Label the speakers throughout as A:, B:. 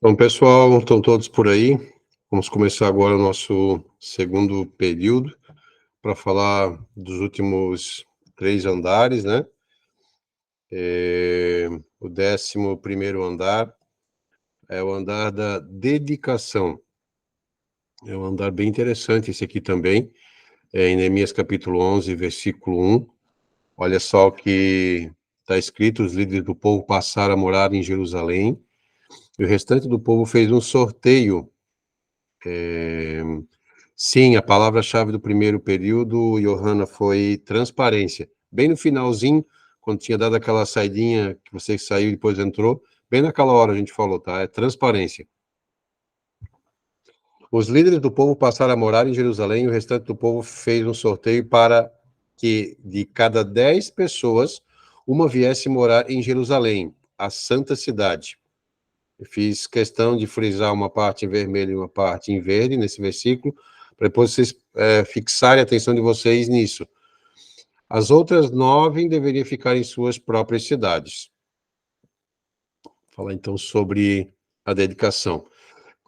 A: Bom, pessoal, estão todos por aí? Vamos começar agora o nosso segundo período para falar dos últimos 3 andares, né? O 11º andar é o andar da dedicação. É um andar bem interessante esse aqui também, em Neemias capítulo 11, versículo 1. Olha só o que está escrito: os líderes do povo passaram a morar em Jerusalém, e o restante do povo fez um sorteio. Sim, a palavra-chave do primeiro período, Johanna, foi transparência. Bem no finalzinho, quando tinha dado aquela saidinha, que você saiu e depois entrou, bem naquela hora a gente falou, tá? É transparência. Os líderes do povo passaram a morar em Jerusalém, e o restante do povo fez um sorteio para que de cada 10 pessoas, uma viesse morar em Jerusalém, a santa cidade. Eu fiz questão de frisar uma parte em vermelho e uma parte em verde nesse versículo, para depois vocês fixarem a atenção de vocês nisso. As outras 9 deveriam ficar em suas próprias cidades. Vou falar então sobre a dedicação.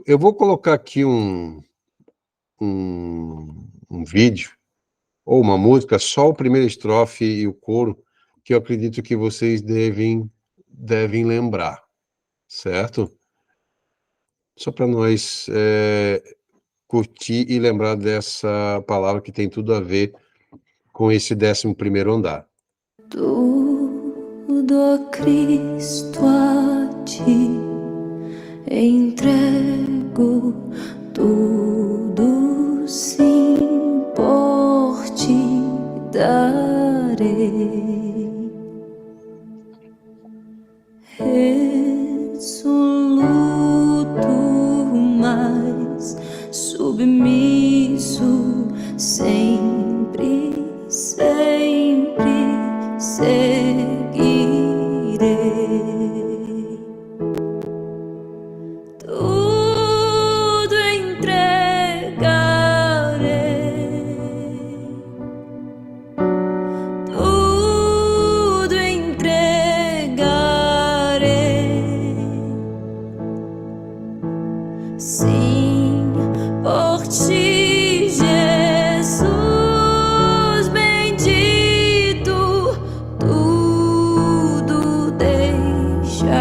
A: Eu vou colocar aqui um vídeo, ou uma música, só o primeiro estrofe e o coro, que eu acredito que vocês devem lembrar, certo? Só para nós curtir e lembrar dessa palavra que tem tudo a ver com esse 11º andar.
B: Tudo a Cristo a ti entrego, tudo sim por ti darei. Resoluto, mais submisso, sempre, sempre seguirei. Tudo entregarei, tudo entregarei. Sim, por ti, Jesus bendito, tudo deixarei.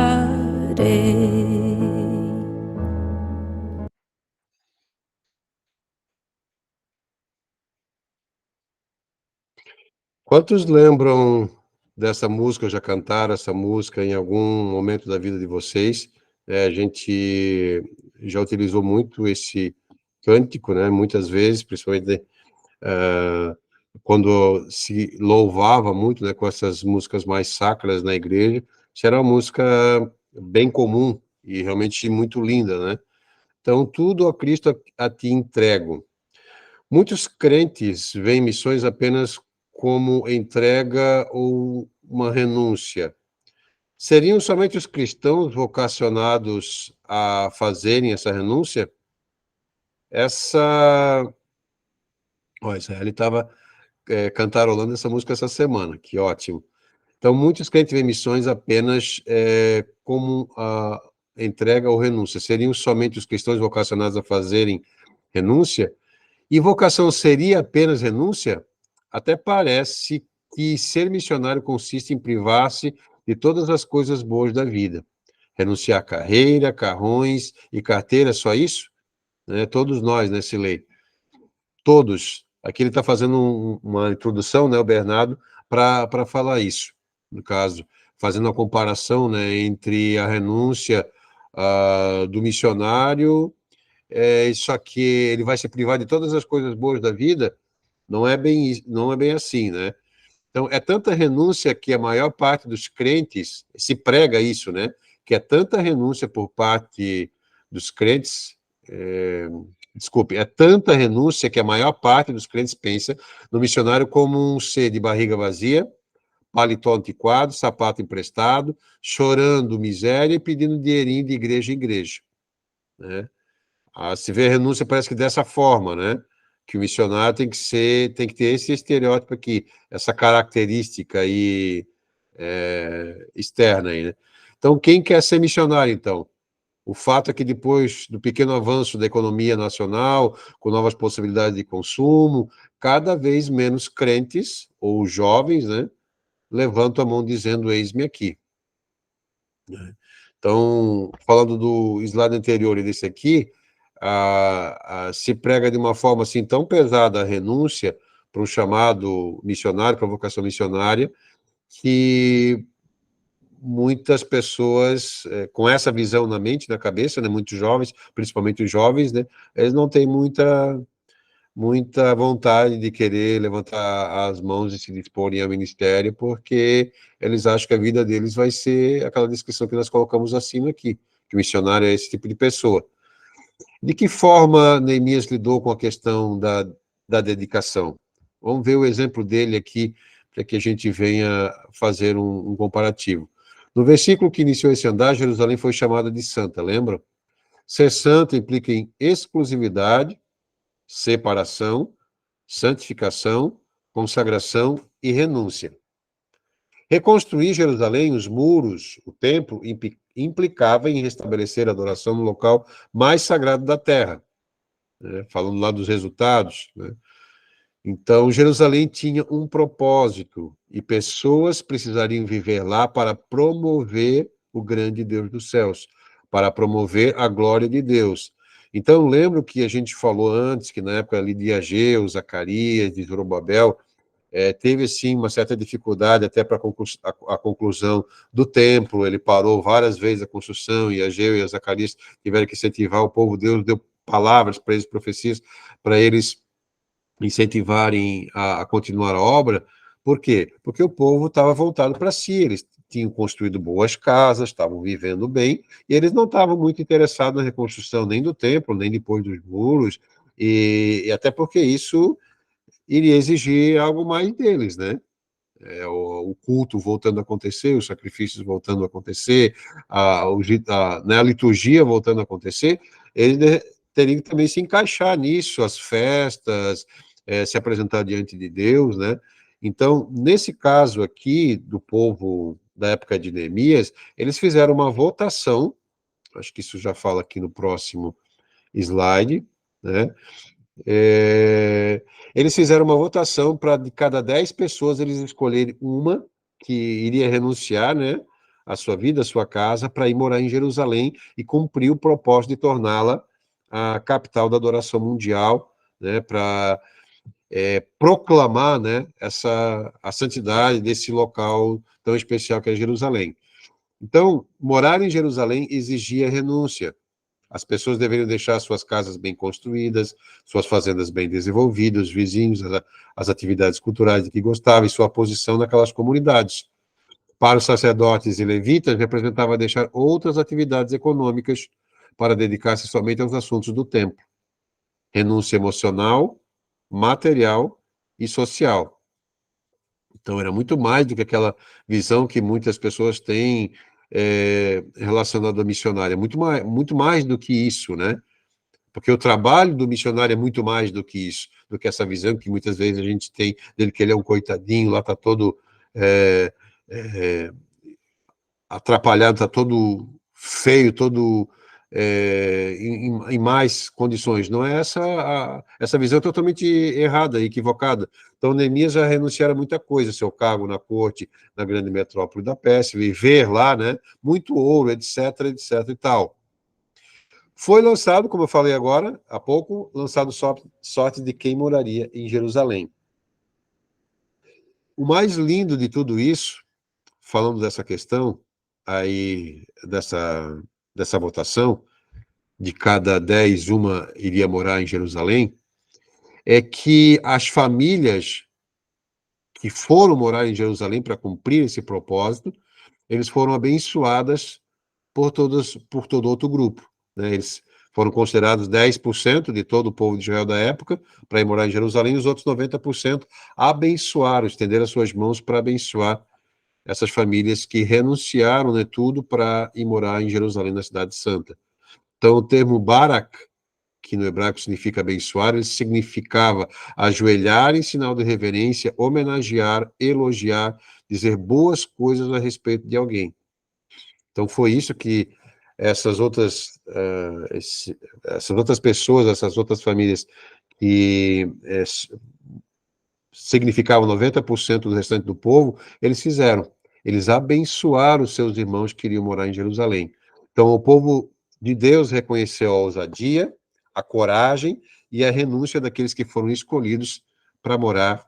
A: Quantos lembram dessa música, já cantaram essa música em algum momento da vida de vocês? A gente já utilizou muito esse cântico, né? Muitas vezes, principalmente quando se louvava muito, né, com essas músicas mais sacras na igreja. Isso era uma música bem comum e realmente muito linda, né? Então, tudo a Cristo a ti entrego. Muitos crentes veem missões apenas como entrega ou uma renúncia. Seriam somente os cristãos vocacionados a fazerem essa renúncia? Olha, Israel estava cantarolando essa música essa semana, que ótimo. Então, muitos crentes veem missões apenas como a entrega ou renúncia. Seriam somente os cristãos vocacionados a fazerem renúncia? E vocação seria apenas renúncia? Até parece que ser missionário consiste em privar-se de todas as coisas boas da vida. Renunciar à carreira, carrões e carteira, só isso? Né? Todos nós, né, Silei? Todos. Aqui ele está fazendo uma introdução, né, o Bernardo, para falar isso. No caso, fazendo a comparação, né, entre a renúncia do missionário, só que ele vai se privar de todas as coisas boas da vida. Não é bem assim, né? Então, é tanta renúncia que a maior parte dos crentes se prega isso, né? Que é tanta renúncia por parte dos crentes, é tanta renúncia que a maior parte dos crentes pensa no missionário como um ser de barriga vazia, paletó antiquado, sapato emprestado, chorando miséria e pedindo dinheirinho de igreja em igreja, né? Se vê a renúncia parece que dessa forma, né? Que o missionário tem que ter esse estereótipo aqui, essa característica aí externa aí, né? Então, quem quer ser missionário, então? O fato é que depois do pequeno avanço da economia nacional, com novas possibilidades de consumo, cada vez menos crentes, ou jovens, né, levantam a mão dizendo, eis-me aqui. Então, falando do slide anterior e desse aqui, se prega de uma forma assim tão pesada a renúncia para um chamado missionário, para a vocação missionária, que muitas pessoas com essa visão na mente, na cabeça, né, muitos jovens, principalmente os jovens, né, eles não têm muita vontade de querer levantar as mãos e se disporem ao ministério, porque eles acham que a vida deles vai ser aquela descrição que nós colocamos acima aqui, que o missionário é esse tipo de pessoa. De que forma Neemias lidou com a questão da dedicação? Vamos ver o exemplo dele aqui, para que a gente venha fazer um comparativo. No versículo que iniciou esse andar, Jerusalém foi chamada de santa, lembra? Ser santo implica em exclusividade, separação, santificação, consagração e renúncia. Reconstruir Jerusalém, os muros, o templo, implicava em restabelecer a adoração no local mais sagrado da terra, né? Falando lá dos resultados, né? Então, Jerusalém tinha um propósito e pessoas precisariam viver lá para promover o grande Deus dos céus, para promover a glória de Deus. Então, lembro que a gente falou antes, que na época ali de Ageu, Zacarias, de Zorobabel, teve, sim, uma certa dificuldade até para a conclusão do templo. Ele parou várias vezes a construção, e Ageu e Zacarias tiveram que incentivar o povo. Deus deu palavras para eles, profecias, para eles incentivarem a continuar a obra. Por quê? Porque o povo estava voltado para si, eles tinham construído boas casas, estavam vivendo bem, e eles não estavam muito interessados na reconstrução nem do templo, nem depois dos muros, e até porque isso iria exigir algo mais deles, né? O culto voltando a acontecer, os sacrifícios voltando a acontecer, né, a liturgia voltando a acontecer, eles teriam que também se encaixar nisso, as festas, se apresentar diante de Deus, né? Então, nesse caso aqui, do povo da época de Neemias, eles fizeram uma votação, acho que isso já fala aqui no próximo slide, né? Eles fizeram uma votação para, de cada 10 pessoas, eles escolherem uma que iria renunciar, né, à sua vida, à sua casa, para ir morar em Jerusalém e cumprir o propósito de torná-la a capital da adoração mundial, né, para proclamar, né, a santidade desse local tão especial que é Jerusalém. Então, morar em Jerusalém exigia renúncia. As pessoas deveriam deixar suas casas bem construídas, suas fazendas bem desenvolvidas, os vizinhos, as atividades culturais de que gostavam e sua posição naquelas comunidades. Para os sacerdotes e levitas, representava deixar outras atividades econômicas para dedicar-se somente aos assuntos do templo. Renúncia emocional, material e social. Então, era muito mais do que aquela visão que muitas pessoas têm relacionada à missionária. Muito mais do que isso, né? Porque o trabalho do missionário é muito mais do que isso, do que essa visão que muitas vezes a gente tem dele, que ele é um coitadinho, lá está todo atrapalhado, está todo feio, todo em más condições. Não é essa visão totalmente errada, equivocada. Então, Neemias já renunciara a muita coisa, seu cargo na corte, na grande metrópole da Pérsia, viver lá, né? Muito ouro, etc, etc e tal. Foi lançado, como eu falei agora, há pouco, lançado sorte de quem moraria em Jerusalém. O mais lindo de tudo isso, falando dessa questão, aí, dessa votação, de cada 10, uma iria morar em Jerusalém, é que as famílias que foram morar em Jerusalém para cumprir esse propósito, eles foram abençoadas por todo outro grupo, né? Eles foram considerados 10% de todo o povo de Israel da época para ir morar em Jerusalém, e os outros 90% abençoaram, estenderam as suas mãos para abençoar essas famílias que renunciaram, né, tudo para ir morar em Jerusalém, na Cidade Santa. Então, o termo Barak, que no hebraico significa abençoar, ele significava ajoelhar em sinal de reverência, homenagear, elogiar, dizer boas coisas a respeito de alguém. Então, foi isso que essas outras, essas outras pessoas, essas outras famílias que significavam 90% do restante do povo, eles fizeram. Eles abençoaram os seus irmãos que queriam morar em Jerusalém. Então, o povo de Deus reconheceu a ousadia, a coragem e a renúncia daqueles que foram escolhidos para morar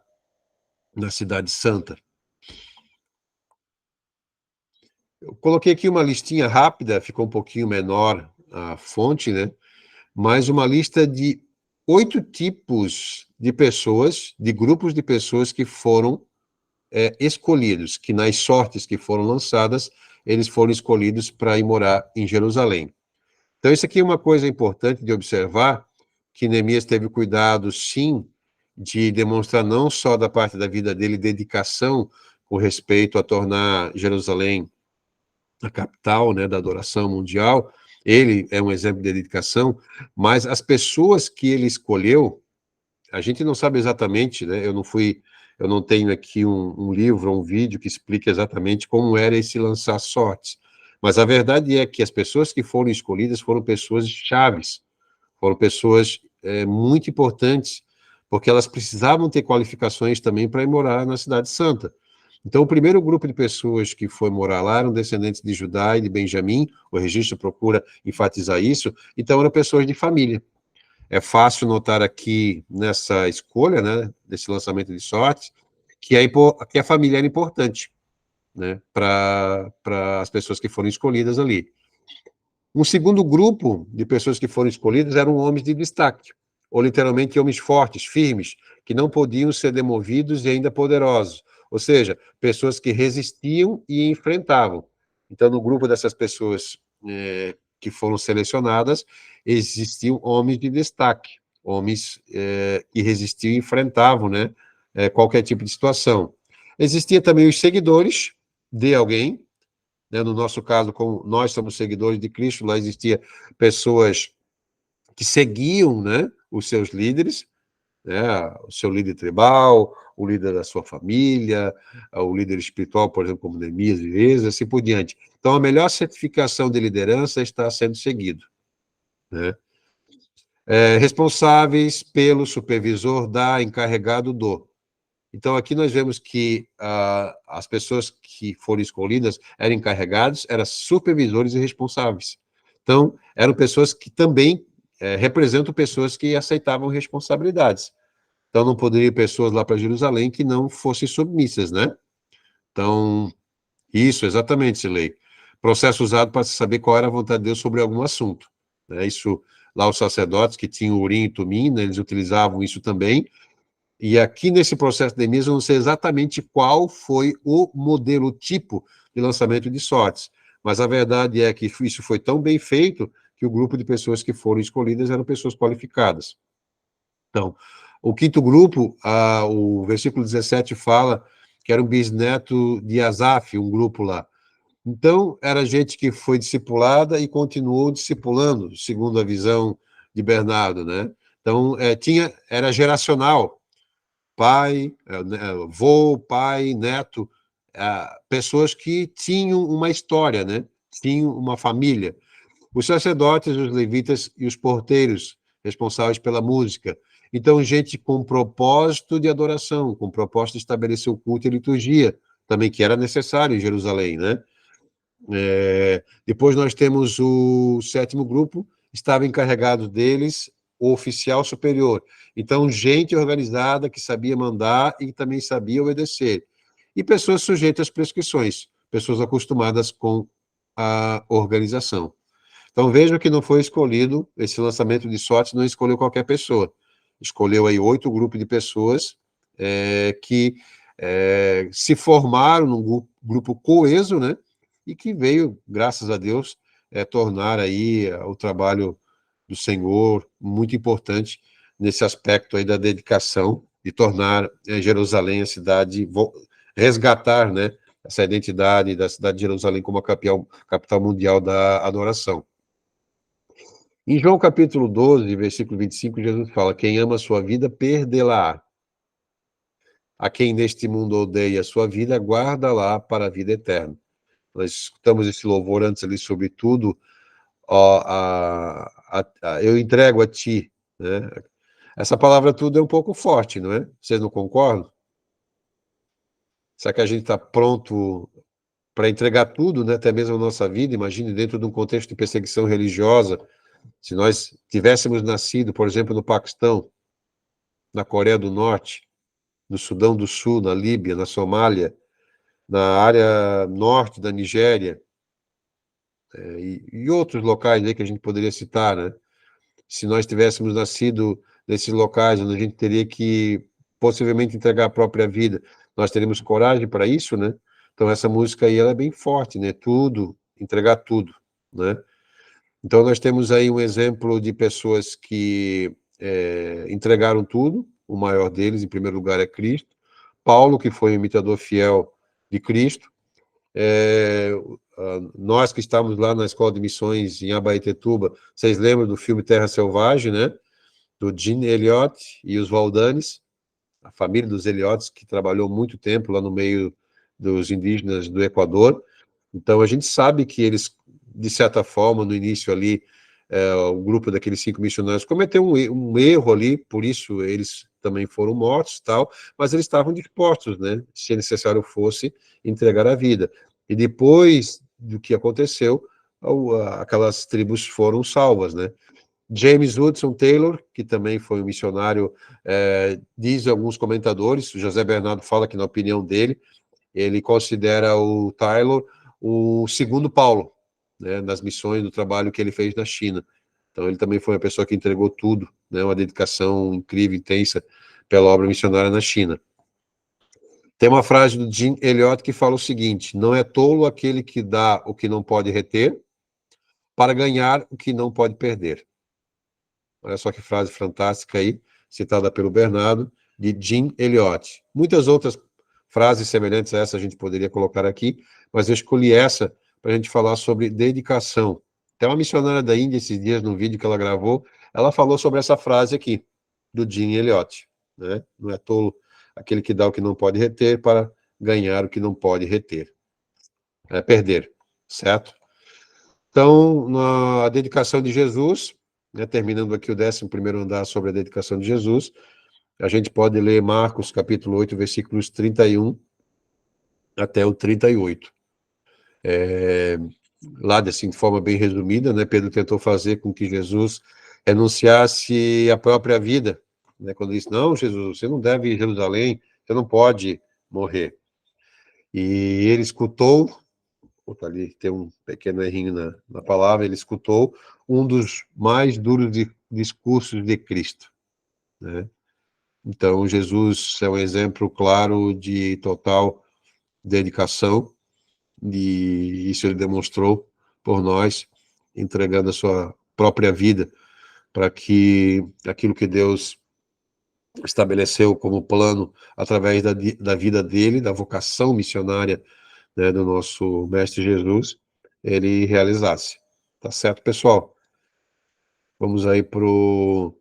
A: na Cidade Santa. Eu coloquei aqui uma listinha rápida, ficou um pouquinho menor a fonte, né? Mas uma lista de 8 tipos de pessoas, de grupos de pessoas que foram escolhidos, que nas sortes que foram lançadas, eles foram escolhidos para ir morar em Jerusalém. Então, isso aqui é uma coisa importante de observar, que Neemias teve cuidado, sim, de demonstrar não só da parte da vida dele dedicação com respeito a tornar Jerusalém a capital, né, da adoração mundial. Ele é um exemplo de dedicação, mas as pessoas que ele escolheu, a gente não sabe exatamente, né? Eu não tenho aqui um livro, um vídeo que explique exatamente como era esse lançar sortes. Mas a verdade é que as pessoas que foram escolhidas foram pessoas chaves, foram pessoas muito importantes, porque elas precisavam ter qualificações também para ir morar na Cidade Santa. Então, o primeiro grupo de pessoas que foi morar lá eram descendentes de Judá e de Benjamim, o registro procura enfatizar isso, então eram pessoas de família. É fácil notar aqui nessa escolha, né, desse lançamento de sorte, que a família era importante, né, para as pessoas que foram escolhidas ali. Um segundo grupo de pessoas que foram escolhidas eram homens de destaque, ou literalmente homens fortes, firmes, que não podiam ser demovidos e ainda poderosos, ou seja, pessoas que resistiam e enfrentavam. Então, no grupo dessas pessoas que foram selecionadas, existiam homens de destaque, homens que resistiam e enfrentavam, né, qualquer tipo de situação. Existiam também os seguidores de alguém, né? No nosso caso, como nós somos seguidores de Cristo, lá existia pessoas que seguiam, né, os seus líderes, né, o seu líder tribal, o líder da sua família, o líder espiritual, por exemplo, como Neemias e Esdras, assim por diante. Então, a melhor certificação de liderança está sendo seguido, né? Responsáveis pelo supervisor da, encarregado do. Então, aqui nós vemos que as pessoas que foram escolhidas eram encarregados, eram supervisores e responsáveis. Então, eram pessoas que também representam pessoas que aceitavam responsabilidades. Então, não poderiam ir pessoas lá para Jerusalém que não fossem submissas, né? Então, isso, exatamente, Silei. Processo usado para saber qual era a vontade de Deus sobre algum assunto, né? Isso, lá os sacerdotes que tinham Urim e Tumim, né, eles utilizavam isso também. E aqui nesse processo de Neemias, eu não sei exatamente qual foi o modelo, o tipo de lançamento de sortes, mas a verdade é que isso foi tão bem feito que o grupo de pessoas que foram escolhidas eram pessoas qualificadas. Então, o quinto grupo, o versículo 17 fala que era um bisneto de Asaf, um grupo lá. Então, era gente que foi discipulada e continuou discipulando, segundo a visão de Bernardo, né? Então, era geracional, pai, avô, pai, neto, pessoas que tinham uma história, né? Tinham uma família. Os sacerdotes, os levitas e os porteiros, responsáveis pela música. Então, gente com propósito de adoração, com propósito de estabelecer o culto e a liturgia, também que era necessário em Jerusalém, né? Depois nós temos o sétimo grupo, estava encarregado deles o oficial superior. Então, gente organizada que sabia mandar e também sabia obedecer. E pessoas sujeitas às prescrições, pessoas acostumadas com a organização. Então, veja que não foi escolhido, esse lançamento de sorte não escolheu qualquer pessoa. Escolheu aí 8 grupos de pessoas que se formaram num grupo coeso, né? E que veio, graças a Deus, tornar aí o trabalho do Senhor muito importante nesse aspecto aí da dedicação de tornar Jerusalém a cidade, resgatar, né, essa identidade da cidade de Jerusalém como a capital mundial da adoração. Em João capítulo 12, versículo 25, Jesus fala: quem ama a sua vida, perdê-la-á. A quem neste mundo odeia a sua vida, guarda-la para a vida eterna. Nós escutamos esse louvor antes ali, sobretudo, ó, eu entrego a ti, né? Essa palavra tudo é um pouco forte, não é? Vocês não concordam? Será que a gente está pronto para entregar tudo, né? Até mesmo a nossa vida? Imagine dentro de um contexto de perseguição religiosa, se nós tivéssemos nascido, por exemplo, no Paquistão, na Coreia do Norte, no Sudão do Sul, na Líbia, na Somália, na área norte da Nigéria, e outros locais aí que a gente poderia citar, né? Se nós tivéssemos nascido nesses locais onde a gente teria que possivelmente entregar a própria vida, nós teríamos coragem para isso, né? Então essa música aí ela é bem forte, né? Tudo, entregar tudo, né? Então nós temos aí um exemplo de pessoas que entregaram tudo, o maior deles, em primeiro lugar, é Cristo. Paulo, que foi um imitador fiel de Cristo. Nós que estávamos lá na Escola de Missões em Abaetetuba, vocês lembram do filme Terra Selvagem, né? Do Gene Elliott e os Valdanes, a família dos Elliottes, que trabalhou muito tempo lá no meio dos indígenas do Equador. Então, a gente sabe que eles, de certa forma, no início ali, o grupo daqueles 5 missionários cometeu um erro ali, por isso eles também foram mortos, tal, mas eles estavam dispostos, né, se necessário fosse, entregar a vida. E depois do que aconteceu, aquelas tribos foram salvas, né? James Hudson Taylor, que também foi um missionário, diz alguns comentadores, o José Bernardo fala que, na opinião dele, ele considera o Taylor o segundo Paulo, né, nas missões do trabalho que ele fez na China. Então ele também foi uma pessoa que entregou tudo, né, uma dedicação incrível, intensa pela obra missionária na China. Tem uma frase do Jim Elliot que fala o seguinte: não é tolo aquele que dá o que não pode reter para ganhar o que não pode perder. Olha só que frase fantástica aí, citada pelo Bernardo, de Jim Elliot. Muitas outras frases semelhantes a essa a gente poderia colocar aqui, mas eu escolhi essa para a gente falar sobre dedicação. Tem uma missionária da Índia, esses dias, num vídeo que ela gravou, ela falou sobre essa frase aqui, do Jim Elliot, né? Não é tolo aquele que dá o que não pode reter para ganhar o que não pode reter. Perder, certo? Então, a dedicação de Jesus, né, terminando aqui o 11º andar sobre a dedicação de Jesus, a gente pode ler Marcos capítulo 8, versículos 31 até o 38. Lá, assim, de forma bem resumida, né, Pedro tentou fazer com que Jesus renunciasse a própria vida, né, quando disse, não, Jesus, você não deve ir a Jerusalém, você não pode morrer. E ele escutou, ali tem um pequeno errinho na palavra, ele escutou um dos mais duros discursos de Cristo, né? Então, Jesus é um exemplo claro de total dedicação, e isso ele demonstrou por nós, entregando a sua própria vida para que aquilo que Deus estabeleceu como plano através da vida dele, da vocação missionária, né, do nosso Mestre Jesus, ele realizasse. Tá certo, pessoal? Vamos aí para o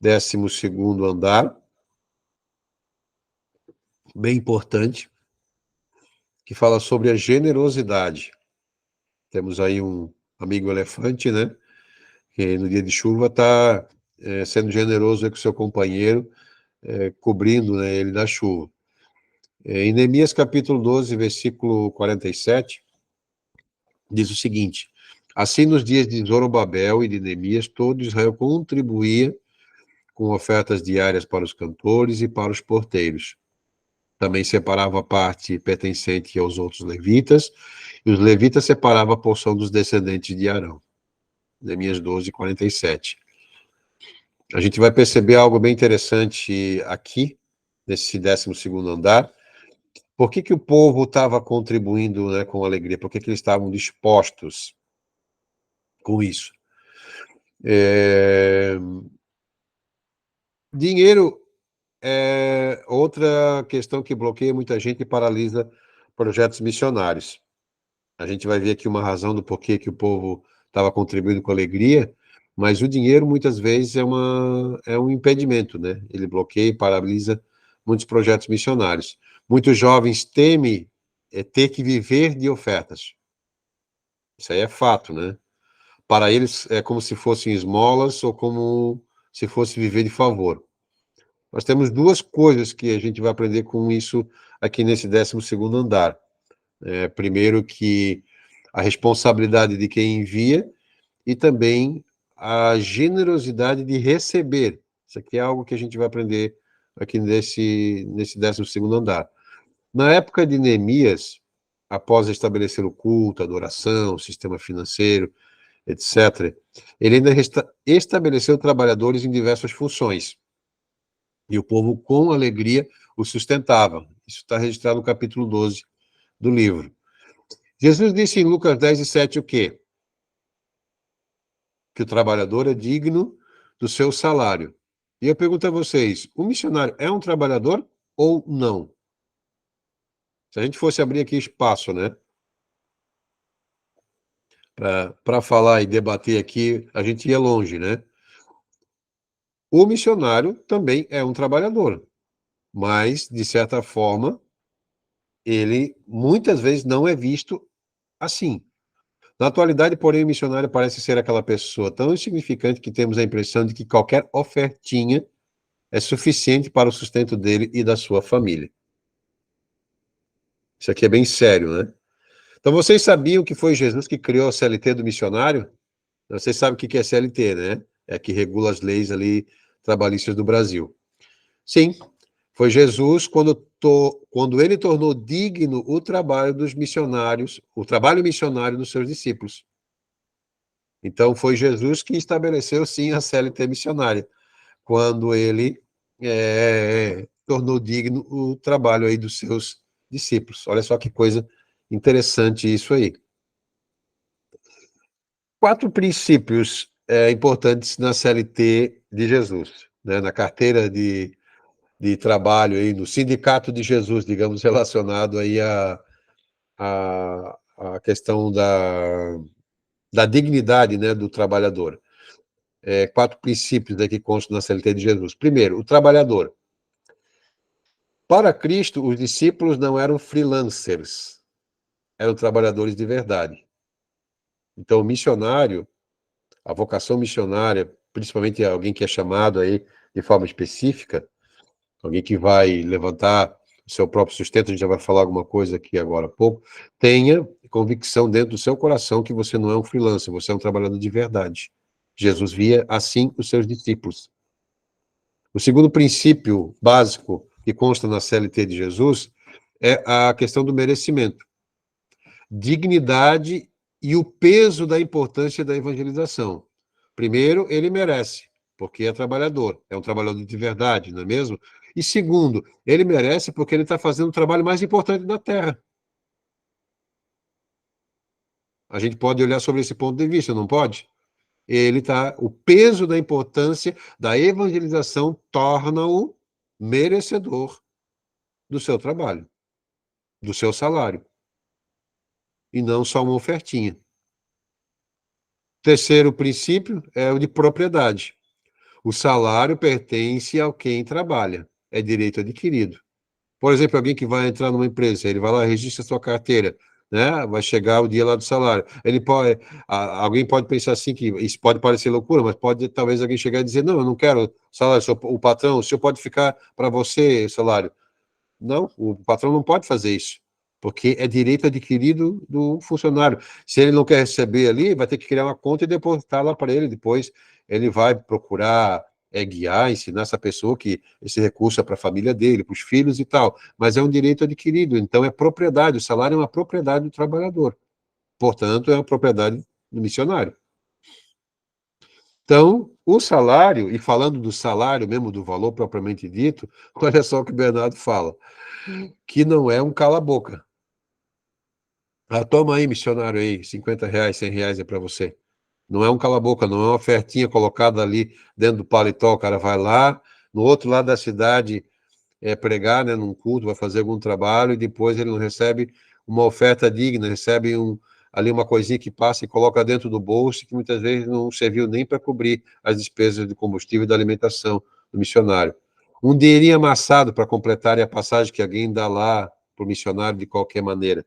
A: 12º andar, bem importante, que fala sobre a generosidade. Temos aí um amigo elefante, né, que no dia de chuva está sendo generoso aí com seu companheiro, cobrindo, né, ele da chuva. Em Neemias capítulo 12, versículo 47, diz o seguinte: assim nos dias de Zorobabel e de Neemias, todo Israel contribuía com ofertas diárias para os cantores e para os porteiros. Também separava a parte pertencente aos outros levitas, e os levitas separavam a porção dos descendentes de Arão. Neemias 12, 47. A gente vai perceber algo bem interessante aqui, nesse 12º andar. Por que o povo estava contribuindo, né, com alegria? Por que eles estavam dispostos com isso? Dinheiro é outra questão que bloqueia muita gente e paralisa projetos missionários. A gente vai ver aqui uma razão do porquê que o povo estava contribuindo com alegria, mas o dinheiro muitas vezes é um impedimento, né? Ele bloqueia e paralisa muitos projetos missionários. Muitos jovens temem ter que viver de ofertas. Isso aí é fato, né? para eles é como se fossem esmolas ou como se fosse viver de favor. Nós temos duas coisas que a gente vai aprender com isso aqui nesse 12º andar. Primeiro, que a responsabilidade de quem envia e também a generosidade de receber. Isso aqui é algo que a gente vai aprender aqui nesse 12º andar. Na época de Neemias, após estabelecer o culto, a adoração, o sistema financeiro, etc., ele ainda estabeleceu trabalhadores em diversas funções. E o povo, com alegria, o sustentava. Isso está registrado no capítulo 12 do livro. Jesus disse em Lucas 10:7 o quê? Que o trabalhador é digno do seu salário. E eu pergunto a vocês, o missionário é um trabalhador ou não? Se a gente fosse abrir aqui espaço, né? Para falar e debater aqui, a gente ia longe, né? O missionário também é um trabalhador, mas, de certa forma, ele muitas vezes não é visto assim. Na atualidade, porém, o missionário parece ser aquela pessoa tão insignificante que temos a impressão de que qualquer ofertinha é suficiente para o sustento dele e da sua família. Isso aqui é bem sério, né? Então, vocês sabiam que foi Jesus que criou a CLT do missionário? Vocês sabem o que é CLT, né? É que regula as leis ali trabalhistas do Brasil. Sim, foi Jesus quando ele tornou digno o trabalho dos missionários, o trabalho missionário dos seus discípulos. Então, foi Jesus que estabeleceu, sim, a CLT missionária, quando ele tornou digno o trabalho aí dos seus discípulos. Olha só que coisa interessante isso aí. 4 princípios importantes na CLT de Jesus, né? Na carteira de trabalho, aí, no sindicato de Jesus, digamos, relacionado aí a questão da dignidade, né, do trabalhador. 4 princípios que constam na CLT de Jesus. Primeiro, o trabalhador. Para Cristo, os discípulos não eram freelancers, eram trabalhadores de verdade. Então, o missionário, a vocação missionária, principalmente alguém que é chamado aí de forma específica, alguém que vai levantar o seu próprio sustento, a gente já vai falar alguma coisa aqui agora há pouco, tenha convicção dentro do seu coração que você não é um freelancer, você é um trabalhador de verdade. Jesus via assim os seus discípulos. O segundo princípio básico que consta na CLT de Jesus é a questão do merecimento. Dignidade e o peso da importância da evangelização. Primeiro, ele merece, porque é trabalhador, é um trabalhador de verdade, não é mesmo? E segundo, ele merece porque ele está fazendo o trabalho mais importante da Terra. A gente pode olhar sobre esse ponto de vista, não pode? O peso da importância da evangelização torna-o merecedor do seu trabalho, do seu salário, e não só uma ofertinha. Terceiro princípio é o de propriedade. O salário pertence a quem trabalha, é direito adquirido. Por exemplo, alguém que vai entrar numa empresa, ele vai lá, registra sua carteira, né? Vai chegar o dia lá do salário. Alguém pode pensar assim, que isso pode parecer loucura, mas pode talvez alguém chegar e dizer, não, eu não quero salário, o patrão, o senhor pode ficar para você salário. Não, o patrão não pode fazer isso, porque é direito adquirido do funcionário. Se ele não quer receber ali, vai ter que criar uma conta e depositar lá para ele. Depois ele vai procurar guiar, ensinar essa pessoa que esse recurso é para a família dele, para os filhos e tal. Mas é um direito adquirido, então é propriedade. O salário é uma propriedade do trabalhador. Portanto, é uma propriedade do missionário. Então, o salário, e falando do salário mesmo, do valor propriamente dito, olha só o que o Bernardo fala, que não é um cala-boca. Toma aí, missionário aí, R$50, R$100 é para você. Não é um cala-boca, não é uma ofertinha colocada ali dentro do paletó, o cara vai lá, no outro lado da cidade, pregar, né, num culto, vai fazer algum trabalho, e depois ele não recebe uma oferta digna, recebe ali uma coisinha que passa e coloca dentro do bolso, que muitas vezes não serviu nem para cobrir as despesas de combustível e da alimentação do missionário. Um dinheirinho amassado para completar a passagem que alguém dá lá para o missionário de qualquer maneira.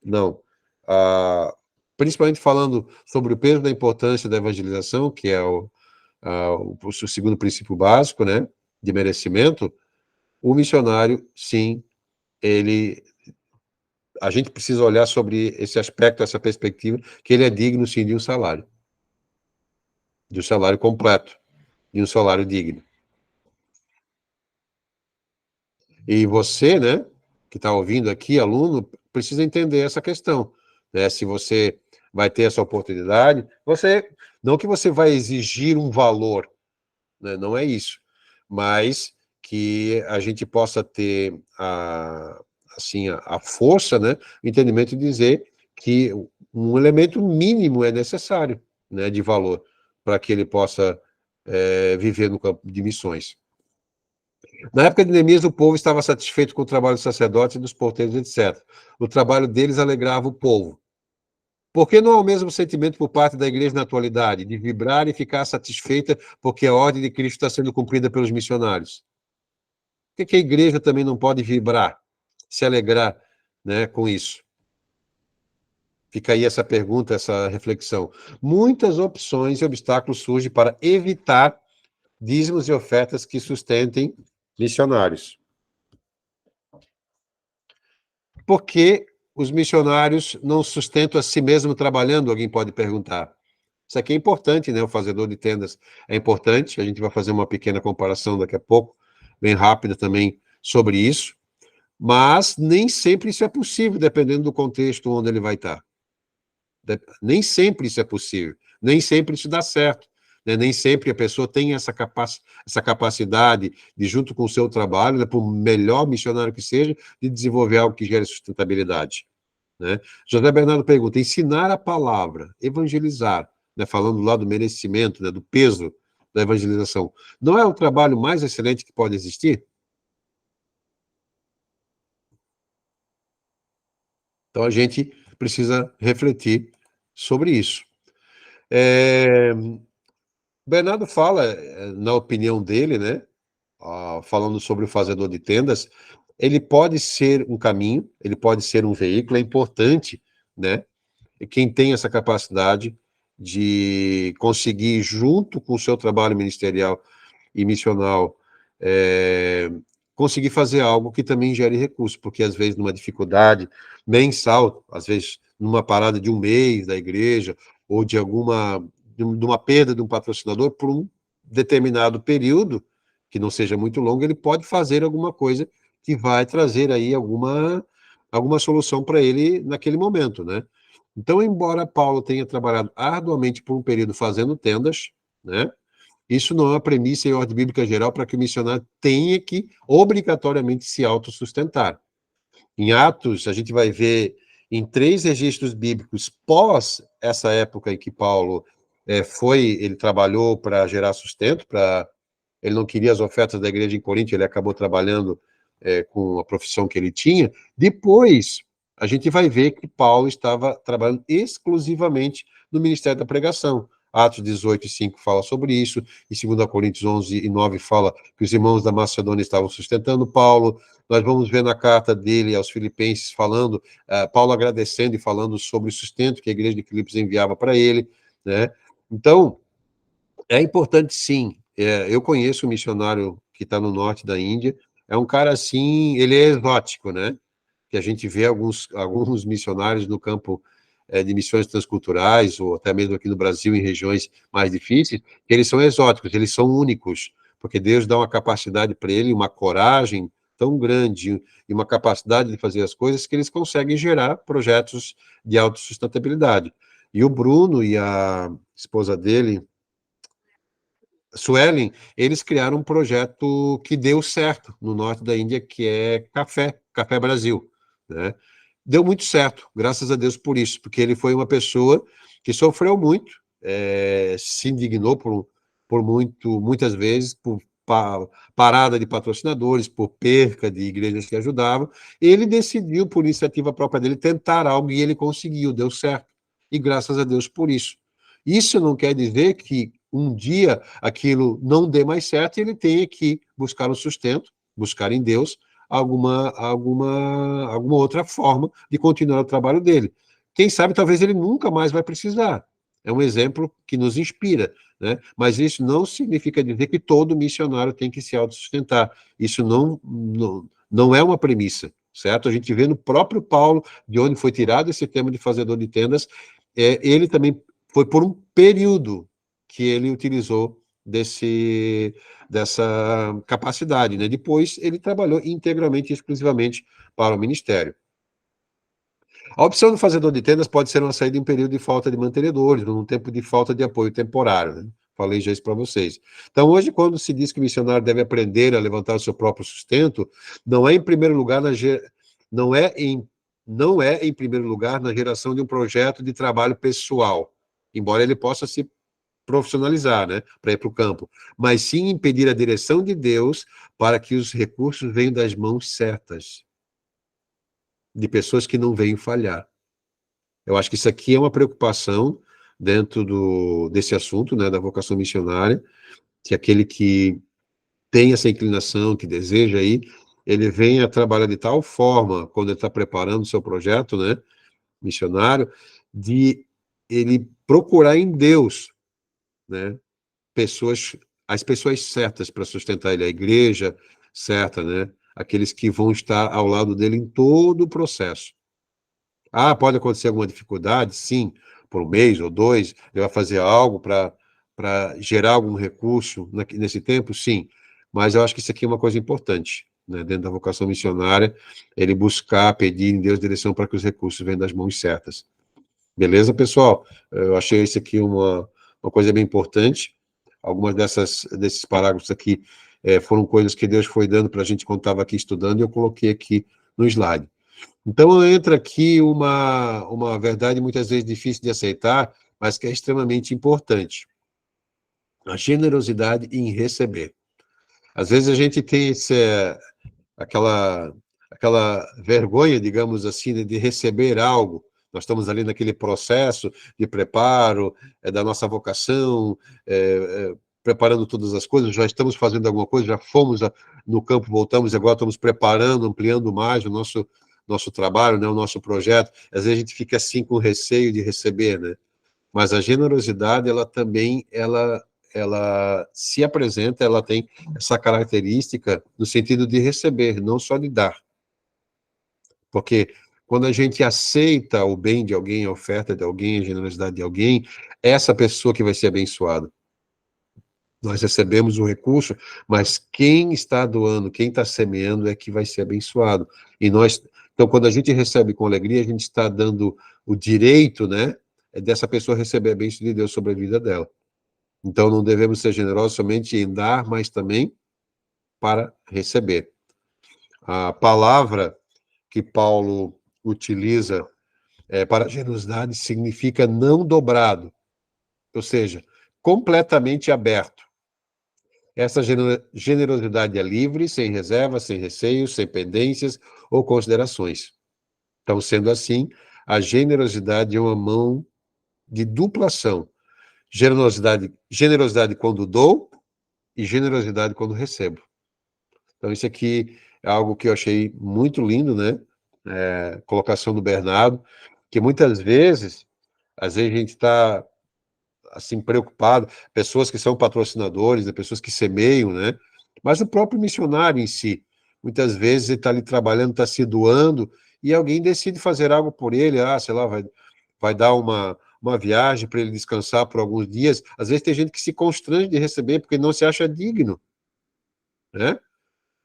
A: Não. principalmente falando sobre o peso da importância da evangelização, que é o segundo princípio básico, né, de merecimento, o missionário, sim, a gente precisa olhar sobre esse aspecto, essa perspectiva, que ele é digno, sim, de um salário completo, de um salário digno. E você, né, que está ouvindo aqui, aluno, precisa entender essa questão, né? Se você vai ter essa oportunidade, não que você vai exigir um valor, né? Não é isso, mas que a gente possa ter assim, a força, né, o entendimento de dizer que um elemento mínimo é necessário, né, de valor, para que ele possa viver no campo de missões. Na época de Neemias, o povo estava satisfeito com o trabalho dos sacerdotes e dos porteiros, etc. O trabalho deles alegrava o povo. Por que não há o mesmo sentimento por parte da igreja na atualidade, de vibrar e ficar satisfeita porque a ordem de Cristo está sendo cumprida pelos missionários? Por que a igreja também não pode vibrar, se alegrar, né, com isso? Fica aí essa pergunta, essa reflexão. Muitas opções e obstáculos surgem para evitar dízimos e ofertas que sustentem missionários. Por que os missionários não sustentam a si mesmo trabalhando? Alguém pode perguntar. Isso aqui é importante, né? O fazedor de tendas é importante. A gente vai fazer uma pequena comparação daqui a pouco, bem rápida também, sobre isso. Mas nem sempre isso é possível, dependendo do contexto onde ele vai estar. Nem sempre isso é possível. Nem sempre isso dá certo. Né? Nem sempre a pessoa tem essa capacidade de, junto com o seu trabalho, né, por melhor missionário que seja, de desenvolver algo que gere sustentabilidade. Né? José Bernardo pergunta, ensinar a palavra, evangelizar, né, falando lá do merecimento, né, do peso da evangelização, não é o trabalho mais excelente que pode existir? Então a gente precisa refletir sobre isso. Bernardo fala, na opinião dele, né, falando sobre o fazedor de tendas, ele pode ser um caminho, ele pode ser um veículo, é importante, né, quem tem essa capacidade de conseguir, junto com o seu trabalho ministerial e missional, conseguir fazer algo que também gere recursos, porque às vezes numa dificuldade mensal, às vezes numa parada de um mês da igreja, ou de uma perda de um patrocinador por um determinado período, que não seja muito longo, ele pode fazer alguma coisa que vai trazer aí alguma solução para ele naquele momento, né? Então, embora Paulo tenha trabalhado arduamente por um período fazendo tendas, né, isso não é uma premissa em ordem bíblica geral para que o missionário tenha que, obrigatoriamente, se autossustentar. Em Atos, a gente vai ver em 3 registros bíblicos pós essa época em que Paulo ele trabalhou para gerar sustento, ele não queria as ofertas da igreja em Corinto, ele acabou trabalhando com a profissão que ele tinha. Depois, a gente vai ver que Paulo estava trabalhando exclusivamente no ministério da pregação. Atos 18:5 fala sobre isso, e 2 Coríntios 11:9 fala que os irmãos da Macedônia estavam sustentando Paulo. Nós vamos ver na carta dele aos Filipenses falando, Paulo agradecendo e falando sobre o sustento que a igreja de Filipos enviava para ele, né? Então, é importante sim. Eu conheço um missionário que está no norte da Índia, é um cara assim, ele é exótico, né? Que a gente vê alguns missionários no campo de missões transculturais, ou até mesmo aqui no Brasil, em regiões mais difíceis, que eles são exóticos, eles são únicos, porque Deus dá uma capacidade para ele, uma coragem tão grande e uma capacidade de fazer as coisas que eles conseguem gerar projetos de autossustentabilidade. E o Bruno e a esposa dele, Suelen, eles criaram um projeto que deu certo no norte da Índia, que é Café Brasil, né? Deu muito certo, graças a Deus por isso, porque ele foi uma pessoa que sofreu muito, se indignou muitas vezes por parada de patrocinadores, por perca de igrejas que ajudavam. Ele decidiu, por iniciativa própria dele, tentar algo e ele conseguiu, deu certo. E graças a Deus por isso. Isso não quer dizer que um dia aquilo não dê mais certo e ele tenha que buscar um sustento, buscar em Deus alguma outra forma de continuar o trabalho dele. quem sabe talvez ele nunca mais vai precisar. É um exemplo que nos inspira, né? Mas isso não significa dizer que todo missionário tem que se autossustentar. Isso não é uma premissa, certo? A gente vê no próprio Paulo, de onde foi tirado esse termo de fazedor de tendas, ele também foi por um período que ele utilizou dessa capacidade, né? Depois ele trabalhou integralmente e exclusivamente para o ministério. A opção do fazedor de tendas pode ser uma saída em um período de falta de mantenedores, ou num tempo de falta de apoio temporário, né? Falei já isso para vocês. Então, hoje, quando se diz que o missionário deve aprender a levantar o seu próprio sustento, não é em primeiro lugar não é em primeiro lugar na geração de um projeto de trabalho pessoal, embora ele possa se profissionalizar, né, para ir para o campo, mas sim impedir a direção de Deus para que os recursos venham das mãos certas, de pessoas que não venham falhar. Eu acho que isso aqui é uma preocupação dentro desse assunto, né, da vocação missionária, que aquele que tem essa inclinação, que deseja ir, ele venha trabalhar de tal forma, quando ele está preparando o seu projeto, né, missionário, de ele procurar em Deus, né, as pessoas certas para sustentar ele, a igreja certa, né, aqueles que vão estar ao lado dele em todo o processo. Ah, pode acontecer alguma dificuldade? Sim, por um mês ou dois, ele vai fazer algo para gerar algum recurso nesse tempo? Sim, mas eu acho que isso aqui é uma coisa importante, né? Dentro da vocação missionária, ele buscar, pedir em Deus direção para que os recursos venham das mãos certas. Beleza, pessoal? Eu achei isso aqui uma coisa bem importante. Algumas desses parágrafos aqui foram coisas que Deus foi dando para a gente quando estava aqui estudando, e eu coloquei aqui no slide. Então, entra aqui uma verdade muitas vezes difícil de aceitar, mas que é extremamente importante. A generosidade em receber. Às vezes a gente tem aquela, aquela vergonha, digamos assim, de receber algo. Nós estamos ali naquele processo de preparo da nossa vocação, preparando todas as coisas, já estamos fazendo alguma coisa, já fomos no campo, voltamos, e agora estamos preparando, ampliando mais o nosso trabalho, né, o nosso projeto. Às vezes a gente fica assim com receio de receber, né? Mas a generosidade, ela também, ela se apresenta, ela tem essa característica no sentido de receber, não só de dar. Porque quando a gente aceita o bem de alguém, a oferta de alguém, a generosidade de alguém, é essa pessoa que vai ser abençoada. Nós recebemos o recurso, mas quem está doando, quem está semeando é que vai ser abençoado. Então, quando a gente recebe com alegria, a gente está dando o direito, né, dessa pessoa receber a bênção de Deus sobre a vida dela. Então, não devemos ser generosos somente em dar, mas também para receber. A palavra que Paulo utiliza para generosidade significa não dobrado, ou seja, completamente aberto. Essa generosidade é livre, sem reservas, sem receios, sem pendências ou considerações. Então, sendo assim, a generosidade é uma mão de dupla ação. Generosidade quando dou e generosidade quando recebo. Então, isso aqui é algo que eu achei muito lindo, né? Colocação do Bernardo, que muitas vezes, às vezes a gente está assim, preocupado, pessoas que são patrocinadores, né, pessoas que semeiam, né? Mas o próprio missionário em si, muitas vezes ele está ali trabalhando, está se doando, e alguém decide fazer algo por ele, sei lá, vai dar uma viagem para ele descansar por alguns dias. Às vezes tem gente que se constrange de receber porque não se acha digno, né?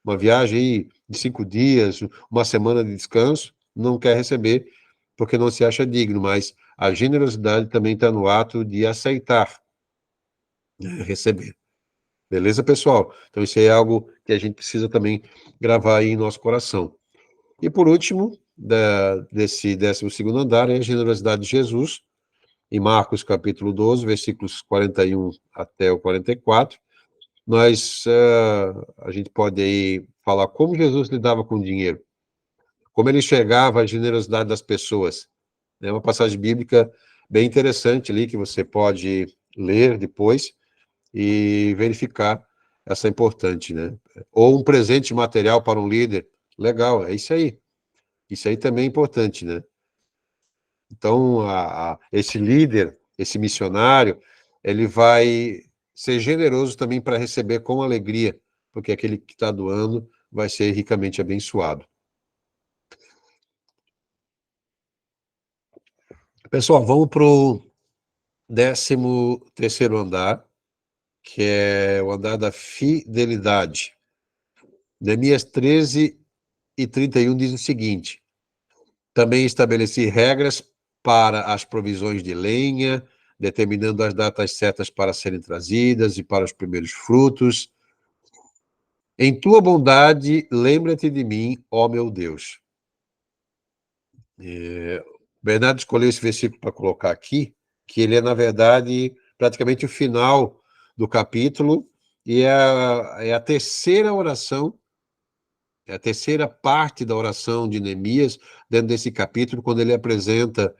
A: Uma viagem aí de 5 dias, uma semana de descanso, não quer receber porque não se acha digno, mas a generosidade também está no ato de aceitar, né, receber. Beleza, pessoal? Então isso aí é algo que a gente precisa também gravar aí em nosso coração. E por último, desse 12º andar, é a generosidade de Jesus, em Marcos capítulo 12, versículos 41 até o 44. A gente pode aí falar como Jesus lidava com o dinheiro, como ele enxergava a generosidade das pessoas. É uma passagem bíblica bem interessante ali, que você pode ler depois e verificar essa importante, né? Ou um presente material para um líder. Legal, é isso aí. Isso aí também é importante, né? Então, esse líder, esse missionário, ele vai ser generoso também para receber com alegria, porque aquele que está doando vai ser ricamente abençoado. Pessoal, vamos para o 13º andar, que é o andar da fidelidade. Neemias 13:31 diz o seguinte: também estabeleci regras para as provisões de lenha, determinando as datas certas para serem trazidas e para os primeiros frutos. Em tua bondade, lembra-te de mim, ó meu Deus. Bernardo escolheu esse versículo para colocar aqui, que ele é, na verdade, praticamente o final do capítulo, e é a terceira oração, é a terceira parte da oração de Neemias, dentro desse capítulo, quando ele apresenta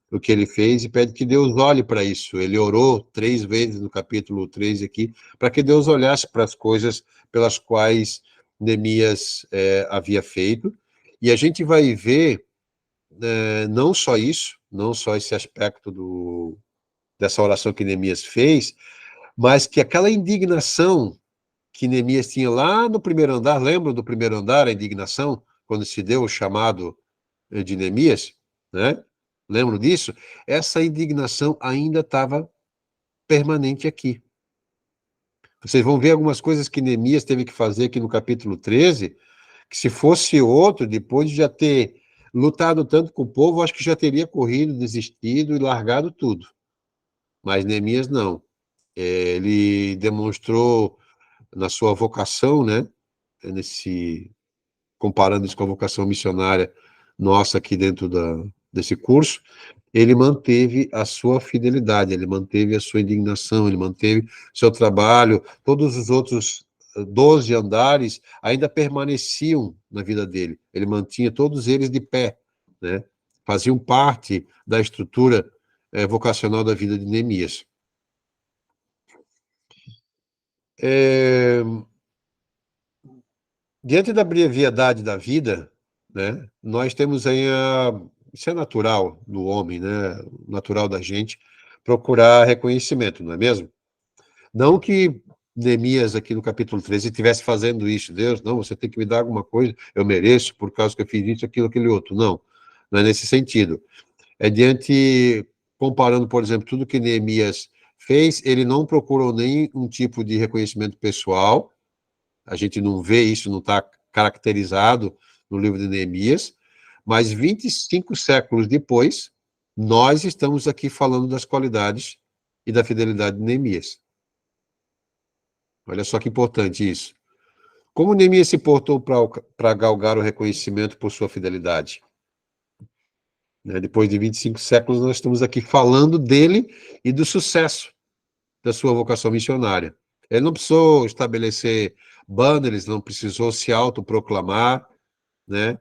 A: o que ele fez e pede que Deus olhe para isso. Ele orou 3 vezes no capítulo 3 aqui, para que Deus olhasse para as coisas pelas quais Neemias havia feito. E a gente vai ver não só isso, não só esse aspecto dessa oração que Neemias fez, mas que aquela indignação que Neemias tinha lá no primeiro andar, lembram do primeiro andar, a indignação, quando se deu o chamado de Neemias, né? Lembram disso? Essa indignação ainda estava permanente aqui. Vocês vão ver algumas coisas que Neemias teve que fazer aqui no capítulo 13, que se fosse outro, depois de já ter lutado tanto com o povo, acho que já teria corrido, desistido e largado tudo. Mas Neemias não. Ele demonstrou na sua vocação, né? Comparando isso com a vocação missionária nossa aqui dentro desse curso, ele manteve a sua fidelidade, ele manteve a sua indignação, ele manteve seu trabalho, todos os outros 12 andares ainda permaneciam na vida dele, ele mantinha todos eles de pé, né? Faziam parte da estrutura vocacional da vida de Neemias. Diante da brevidade da vida, né, nós temos aí isso é natural do homem, né, natural da gente, procurar reconhecimento, não é mesmo? Não que Neemias, aqui no capítulo 13, estivesse fazendo isso. Deus, não, você tem que me dar alguma coisa, eu mereço, por causa que eu fiz isso, aquilo, aquele outro. Não, não é nesse sentido. É comparando, por exemplo, tudo que Neemias fez, ele não procurou nem um tipo de reconhecimento pessoal, a gente não vê isso, não está caracterizado no livro de Neemias, mas 25 séculos depois, nós estamos aqui falando das qualidades e da fidelidade de Neemias. Olha só que importante isso. Como Neemias se portou para galgar o reconhecimento por sua fidelidade? Depois de 25 séculos, nós estamos aqui falando dele e do sucesso da sua vocação missionária. Ele não precisou estabelecer banners, não precisou se autoproclamar, né,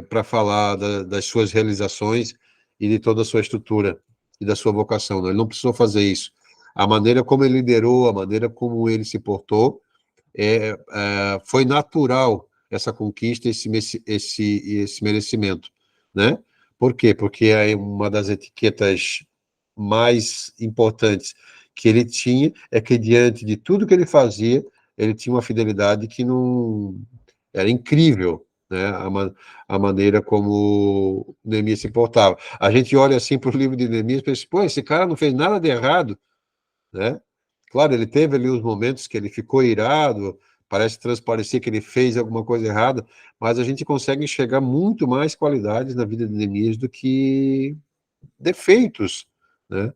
A: para falar das suas realizações e de toda a sua estrutura e da sua vocação. Não. Ele não precisou fazer isso. A maneira como ele liderou, a maneira como ele se portou, foi natural essa conquista, esse merecimento, né? Por quê? Porque é uma das etiquetas mais importantes que ele tinha é que, diante de tudo que ele fazia, ele tinha uma fidelidade que não era incrível, né? A maneira como Neemias se portava. A gente olha assim para o livro de Neemias e pensa, pô, esse cara não fez nada de errado, né? Claro, ele teve ali os momentos que ele ficou irado, parece transparecer que ele fez alguma coisa errada, mas a gente consegue enxergar muito mais qualidades na vida de Neemias do que defeitos, né?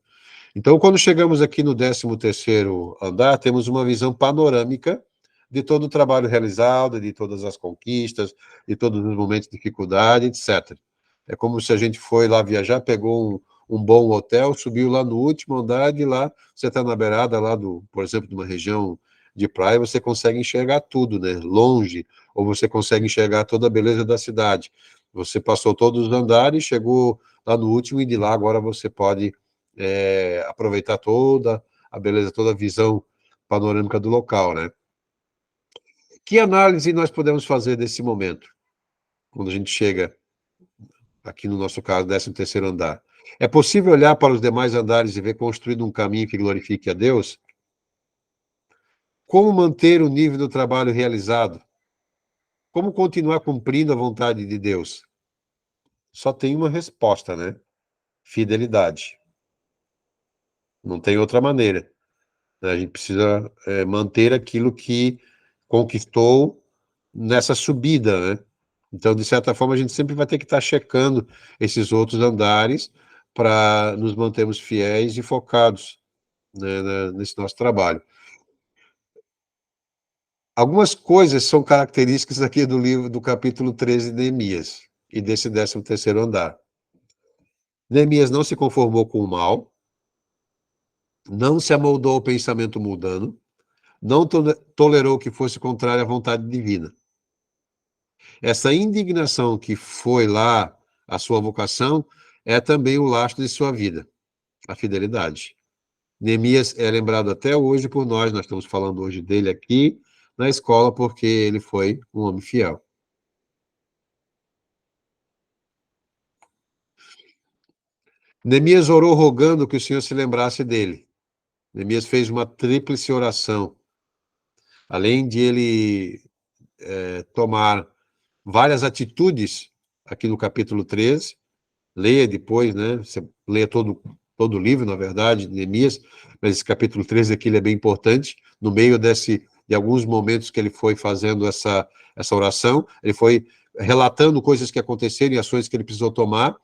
A: Então, quando chegamos aqui no 13º andar, temos uma visão panorâmica de todo o trabalho realizado, de todas as conquistas, de todos os momentos de dificuldade, etc. É como se a gente foi lá viajar, pegou um bom hotel, subiu lá no último andar, e lá você está na beirada lá por exemplo, de uma região de praia, você consegue enxergar tudo, né? Longe, ou você consegue enxergar toda a beleza da cidade. Você passou todos os andares, chegou lá no último, e de lá agora você pode aproveitar toda a beleza, toda a visão panorâmica do local, né? Que análise nós podemos fazer desse momento, quando a gente chega, aqui no nosso caso, 13º andar? É possível olhar para os demais andares e ver construído um caminho que glorifique a Deus? Como manter o nível do trabalho realizado? Como continuar cumprindo a vontade de Deus? Só tem uma resposta, né? Fidelidade. Não tem outra maneira. A gente precisa manter aquilo que conquistou nessa subida, né? Então, de certa forma, a gente sempre vai ter que estar checando esses outros andares para nos mantermos fiéis e focados, né, nesse nosso trabalho. Algumas coisas são características aqui do livro, do capítulo 13 de Neemias, e desse 13º andar. Neemias não se conformou com o mal, não se amoldou ao pensamento mundano, não tolerou que fosse contrário à vontade divina. Essa indignação que foi lá a sua vocação é também o lastro de sua vida, a fidelidade. Neemias é lembrado até hoje por nós estamos falando hoje dele aqui na escola, porque ele foi um homem fiel. Neemias orou rogando que o Senhor se lembrasse dele. Neemias fez uma tríplice oração. Além de ele tomar várias atitudes, aqui no capítulo 13, leia depois, né? Você leia todo o livro, na verdade, de Neemias, mas esse capítulo 13 aqui ele é bem importante. No meio de alguns momentos que ele foi fazendo essa oração, ele foi relatando coisas que aconteceram e ações que ele precisou tomar,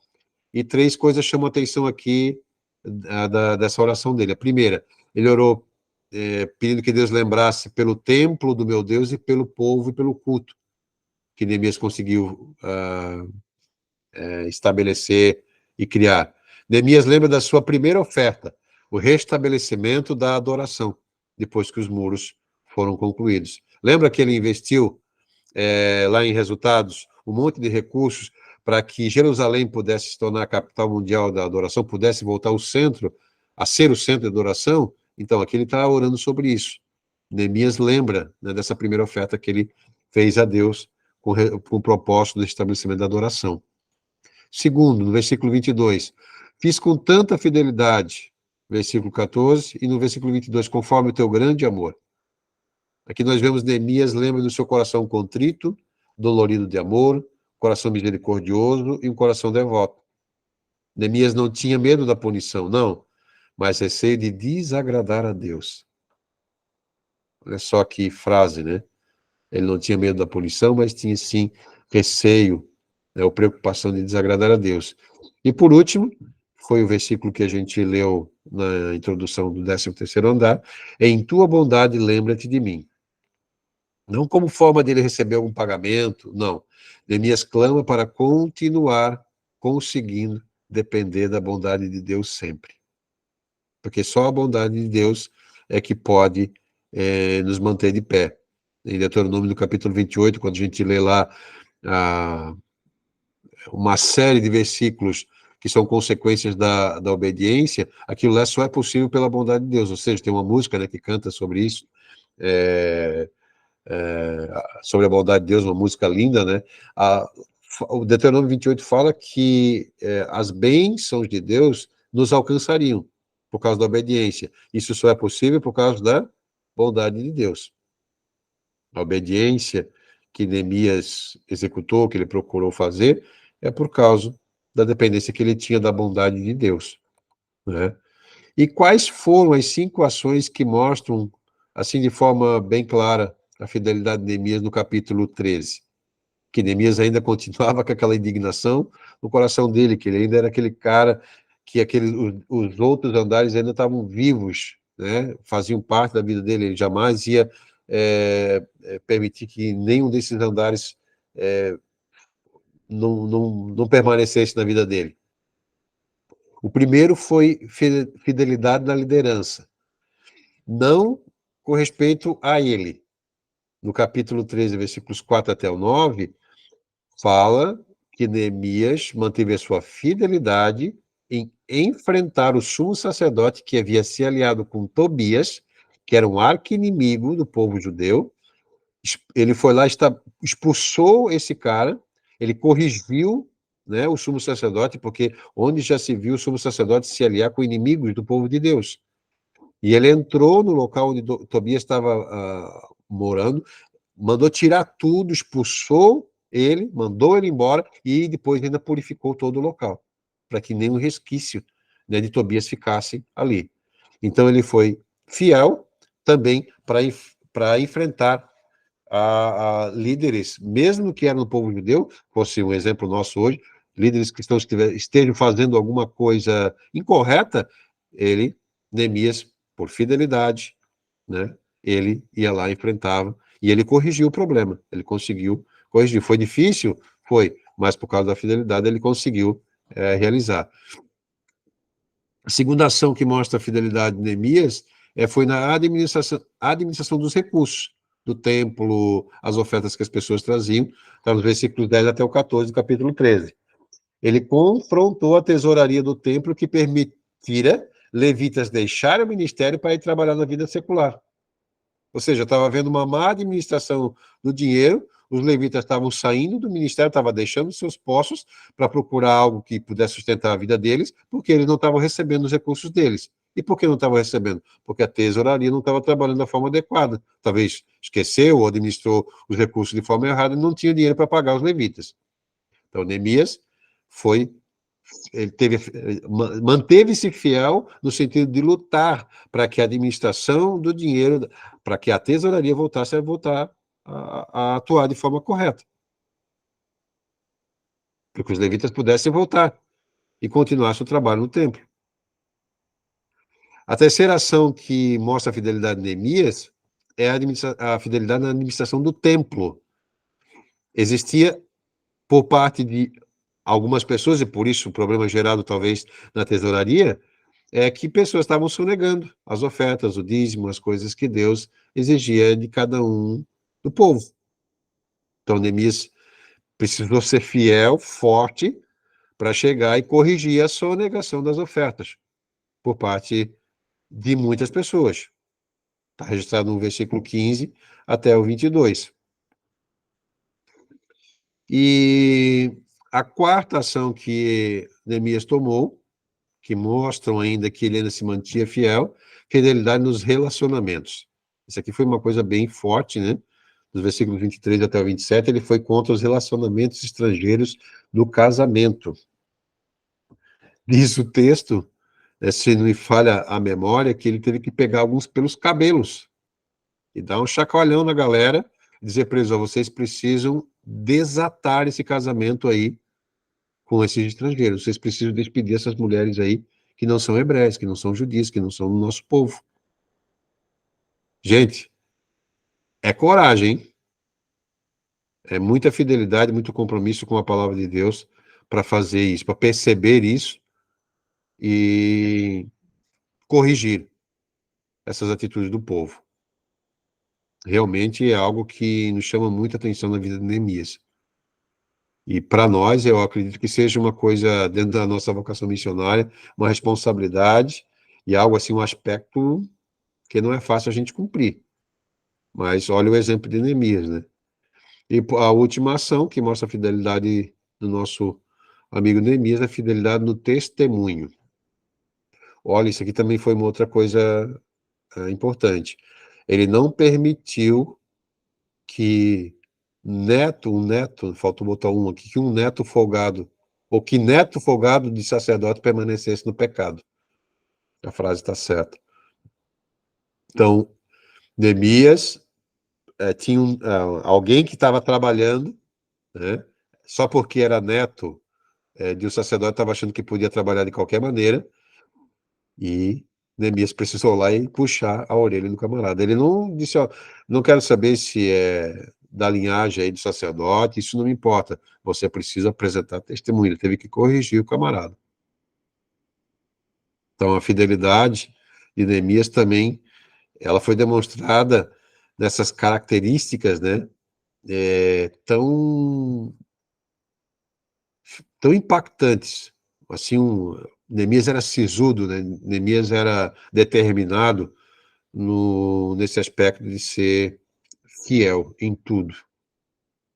A: e 3 coisas chamam a atenção aqui dessa oração dele. A primeira, ele orou pedindo que Deus lembrasse pelo templo do meu Deus e pelo povo e pelo culto, que Neemias conseguiu estabelecer e criar. Neemias lembra da sua primeira oferta, o restabelecimento da adoração, depois que os muros foram concluídos. Lembra que ele investiu lá em Resultados um monte de recursos para que Jerusalém pudesse se tornar a capital mundial da adoração, pudesse voltar ao centro, a ser o centro de adoração? Então, aqui ele está orando sobre isso. Neemias lembra, né, dessa primeira oferta que ele fez a Deus com o propósito do estabelecimento da adoração. Segundo, no versículo 22, fiz com tanta fidelidade, versículo 14, e no versículo 22, conforme o teu grande amor. Aqui nós vemos Neemias lembra do seu coração contrito, dolorido de amor, coração misericordioso e um coração devoto. Neemias não tinha medo da punição, não, mas receio de desagradar a Deus. Olha só que frase, né? Ele não tinha medo da punição, mas tinha sim receio, né, ou preocupação de desagradar a Deus. E por último, foi o versículo que a gente leu na introdução do 13º andar, em tua bondade lembra-te de mim. Não como forma dele receber algum pagamento, não. Neemias clama para continuar conseguindo depender da bondade de Deus sempre. Porque só a bondade de Deus é que pode nos manter de pé. Em Deuteronômio, no capítulo 28, quando a gente lê lá uma série de versículos que são consequências da obediência, aquilo lá só é possível pela bondade de Deus. Ou seja, tem uma música, né, que canta sobre isso, sobre a bondade de Deus, uma música linda, né? O Deuteronômio 28 fala que as bênçãos de Deus nos alcançariam por causa da obediência. Isso só é possível por causa da bondade de Deus. A obediência que Neemias executou, que ele procurou fazer, é por causa da dependência que ele tinha da bondade de Deus, né? E quais foram as 5 ações que mostram, assim, de forma bem clara, a fidelidade de Neemias no capítulo 13? Que Neemias ainda continuava com aquela indignação no coração dele, que ele ainda era aquele cara que os outros andares ainda estavam vivos, né? Faziam parte da vida dele, ele jamais ia permitir que nenhum desses andares não permanecesse na vida dele. O primeiro foi fidelidade na liderança, não com respeito a ele. No capítulo 13, versículos 4 até o 9, fala que Neemias manteve a sua fidelidade em enfrentar o sumo sacerdote que havia se aliado com Tobias, que era um arqui-inimigo do povo judeu. Ele foi lá, expulsou esse cara, ele corrigiu né, o sumo sacerdote, porque onde já se viu o sumo sacerdote se aliar com inimigos do povo de Deus. E ele entrou no local onde Tobias estava morando, mandou tirar tudo, expulsou ele, mandou ele embora e depois ainda purificou todo o local, para que nenhum resquício, né, de Tobias ficasse ali. Então ele foi fiel também para enfrentar a líderes, mesmo que eram do povo judeu, fosse um exemplo nosso hoje, líderes cristãos que estejam fazendo alguma coisa incorreta, Neemias, por fidelidade, né, ele ia lá, enfrentava, e ele corrigiu o problema, ele conseguiu corrigir. Foi difícil? Foi, mas por causa da fidelidade ele conseguiu realizar. A segunda ação que mostra a fidelidade de Neemias foi na administração dos recursos do templo, as ofertas que as pessoas traziam, está nos versículos 10 até o 14 do capítulo 13. Ele confrontou a tesouraria do templo que permitira levitas deixarem o ministério para ir trabalhar na vida secular. Ou seja, estava havendo uma má administração do dinheiro, os levitas estavam saindo do ministério, estavam deixando seus postos para procurar algo que pudesse sustentar a vida deles, porque eles não estavam recebendo os recursos deles. E por que não estavam recebendo? Porque a tesouraria não estava trabalhando da forma adequada. Talvez esqueceu ou administrou os recursos de forma errada e não tinha dinheiro para pagar os levitas. Então, Neemias manteve-se fiel no sentido de lutar para que a administração do dinheiro, para que a tesouraria voltasse a atuar de forma correta. Para que os levitas pudessem voltar e continuasse o trabalho no templo. A terceira ação que mostra a fidelidade de Neemias é a fidelidade na administração do templo. Existia, por parte de algumas pessoas, e por isso o problema gerado talvez na tesouraria, é que pessoas estavam sonegando as ofertas, o dízimo, as coisas que Deus exigia de cada um do povo. Então, Neemias precisou ser fiel, forte, para chegar e corrigir a sonegação das ofertas por parte de muitas pessoas. Está registrado no versículo 15 até o 22. E a quarta ação que Neemias tomou, que mostram ainda que ele ainda se mantinha fiel, fidelidade nos relacionamentos. Isso aqui foi uma coisa bem forte, né? Dos versículos 23 até o 27, ele foi contra os relacionamentos estrangeiros do casamento. Diz o texto, se não me falha a memória, que ele teve que pegar alguns pelos cabelos e dar um chacoalhão na galera, e dizer para eles, vocês precisam desatar esse casamento aí com esses estrangeiros, vocês precisam despedir essas mulheres aí que não são hebreias, que não são judias, que não são do nosso povo. Gente, é coragem, hein? É muita fidelidade, muito compromisso com a palavra de Deus para fazer isso, para perceber isso e corrigir essas atitudes do povo. Realmente é algo que nos chama muita atenção na vida de Neemias. E para nós, eu acredito que seja uma coisa, dentro da nossa vocação missionária, uma responsabilidade e algo assim, um aspecto que não é fácil a gente cumprir. Mas olha o exemplo de Neemias, né? E a última ação, que mostra a fidelidade do nosso amigo Neemias, é a fidelidade no testemunho. Olha, isso aqui também foi uma outra coisa importante. Ele não permitiu que faltou botar um aqui, que um neto folgado, ou que neto folgado de sacerdote permanecesse no pecado. A frase está certa. Então, Neemias tinha alguém que estava trabalhando, né, só porque era neto de um sacerdote, estava achando que podia trabalhar de qualquer maneira, e Neemias precisou lá e puxar a orelha do camarada. Ele não disse, não quero saber se é da linhagem aí do sacerdote, isso não me importa, você precisa apresentar testemunho. Ele teve que corrigir o camarada. Então, a fidelidade de Neemias também, ela foi demonstrada nessas características, né, tão impactantes. Assim, Neemias era sisudo, né? Neemias era determinado nesse aspecto de ser fiel em tudo.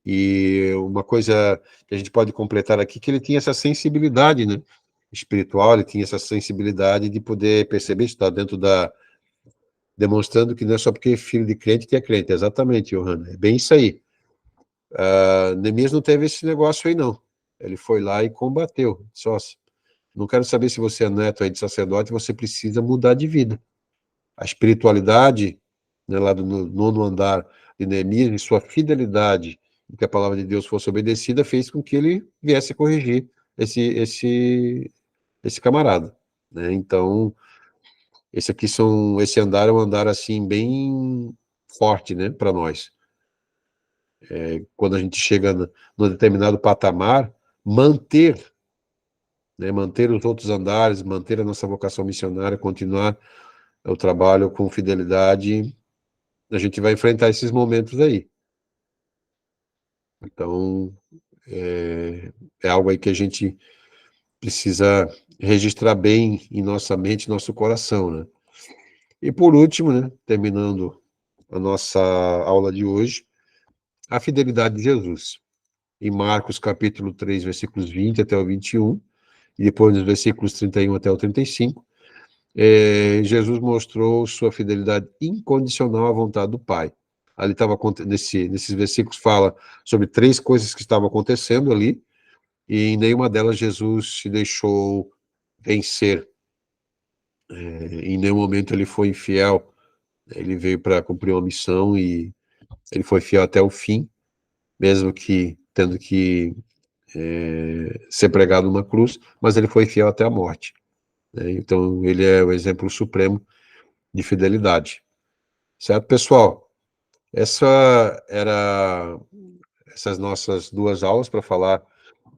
A: E uma coisa que a gente pode completar aqui, que ele tinha essa sensibilidade, né, espiritual, ele tinha essa sensibilidade de poder perceber isso, está dentro da... demonstrando que não é só porque é filho de crente que é crente. Exatamente, Johanna, é bem isso aí. Neemias não teve esse negócio aí, não. Ele foi lá e combateu. Só, não quero saber se você é neto aí de sacerdote, você precisa mudar de vida. A espiritualidade, né, lá do nono andar de Neemias, e sua fidelidade, em que a palavra de Deus fosse obedecida, fez com que ele viesse a corrigir esse camarada, né? Então, esse andar é um andar assim bem forte, né, para nós. Quando a gente chega num determinado patamar, manter, né, manter os outros andares, manter a nossa vocação missionária, continuar o trabalho com fidelidade, a gente vai enfrentar esses momentos aí. Então, é algo aí que a gente precisa registrar bem em nossa mente, nosso coração, né? E por último, né, terminando a nossa aula de hoje, a fidelidade de Jesus. Em Marcos capítulo 3, versículos 20 até o 21, e depois dos versículos 31 até o 35, Jesus mostrou sua fidelidade incondicional à vontade do Pai. Ali estava, nesses versículos fala sobre 3 coisas que estavam acontecendo ali, e em nenhuma delas Jesus se deixou vencer. Em nenhum momento ele foi infiel. Ele veio para cumprir uma missão e ele foi fiel até o fim, mesmo que tendo que ser pregado numa cruz, mas ele foi fiel até a morte, né? Então ele é o exemplo supremo de fidelidade. Certo, pessoal? Essas nossas 2 aulas para falar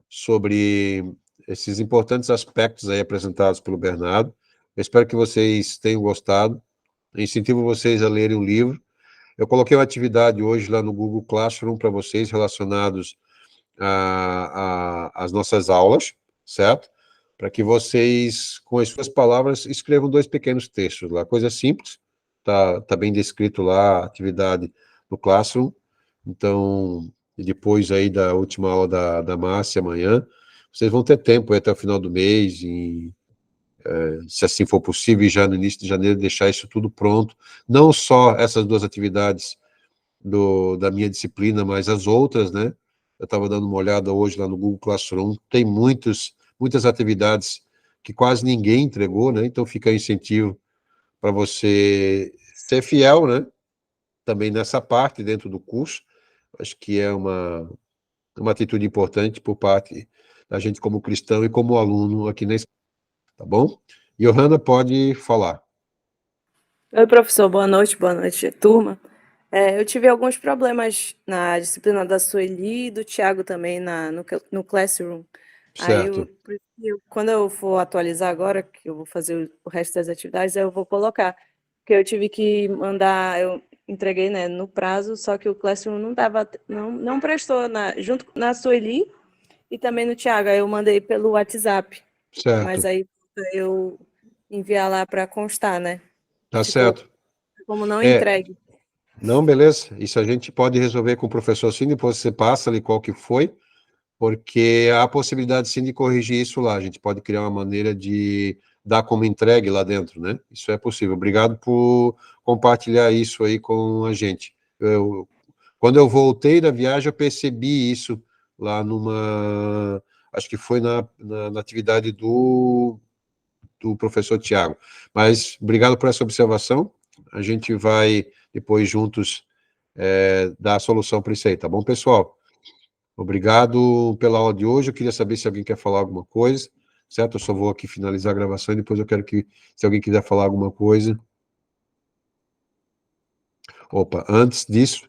A: sobre esses importantes aspectos aí apresentados pelo Bernardo. Eu espero que vocês tenham gostado. Eu incentivo vocês a lerem o livro. Eu coloquei uma atividade hoje lá no Google Classroom para vocês relacionados às nossas aulas, certo? Para que vocês, com as suas palavras, escrevam 2 pequenos textos lá. Coisa simples, tá bem descrito lá a atividade no Classroom. Então, depois aí da última aula da Márcia amanhã, vocês vão ter tempo até o final do mês, e se assim for possível, já no início de janeiro, deixar isso tudo pronto. Não só essas 2 atividades da minha disciplina, mas as outras, né? Eu estava dando uma olhada hoje lá no Google Classroom, tem muitas atividades que quase ninguém entregou, né? Então fica incentivo para você ser fiel, né? Também nessa parte dentro do curso. Acho que é uma atitude importante por parte da gente como cristão e como aluno aqui na escola, tá bom? Johanna, pode falar.
C: Oi, professor, boa noite, turma. Eu tive alguns problemas na disciplina da Sueli e do Thiago também no Classroom.
A: Certo,
C: Quando eu for atualizar agora, que eu vou fazer o resto das atividades, eu vou colocar. Porque eu tive que mandar, eu entreguei, né, no prazo, só que o Classroom não prestou junto na Sueli e também no Thiago. Aí eu mandei pelo WhatsApp, mas
A: certo,
C: aí eu enviar lá para constar, né?
A: tá
C: Ficou
A: certo.
C: como não
A: É,
C: entregue.
A: não, beleza. Isso a gente pode resolver com o professor sim, depois você passa ali qual que foi, porque há a possibilidade sim de corrigir isso lá. A gente pode criar uma maneira de dar como entregue lá dentro, né? Isso é possível. Obrigado por compartilhar isso aí com a gente. Quando eu voltei da viagem, eu percebi isso lá acho que foi na atividade do professor Tiago. Mas obrigado por essa observação. A gente vai depois juntos dar a solução para isso aí, tá bom, pessoal? Obrigado pela aula de hoje. Eu queria saber se alguém quer falar alguma coisa, certo? Eu só vou aqui finalizar a gravação e depois eu quero que, se alguém quiser falar alguma coisa... Opa, antes disso,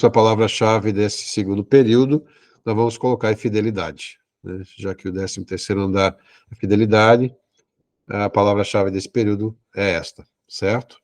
A: a palavra-chave desse segundo período, nós vamos colocar fidelidade, né? Já que o 13º andar é fidelidade, a palavra-chave desse período é esta, certo?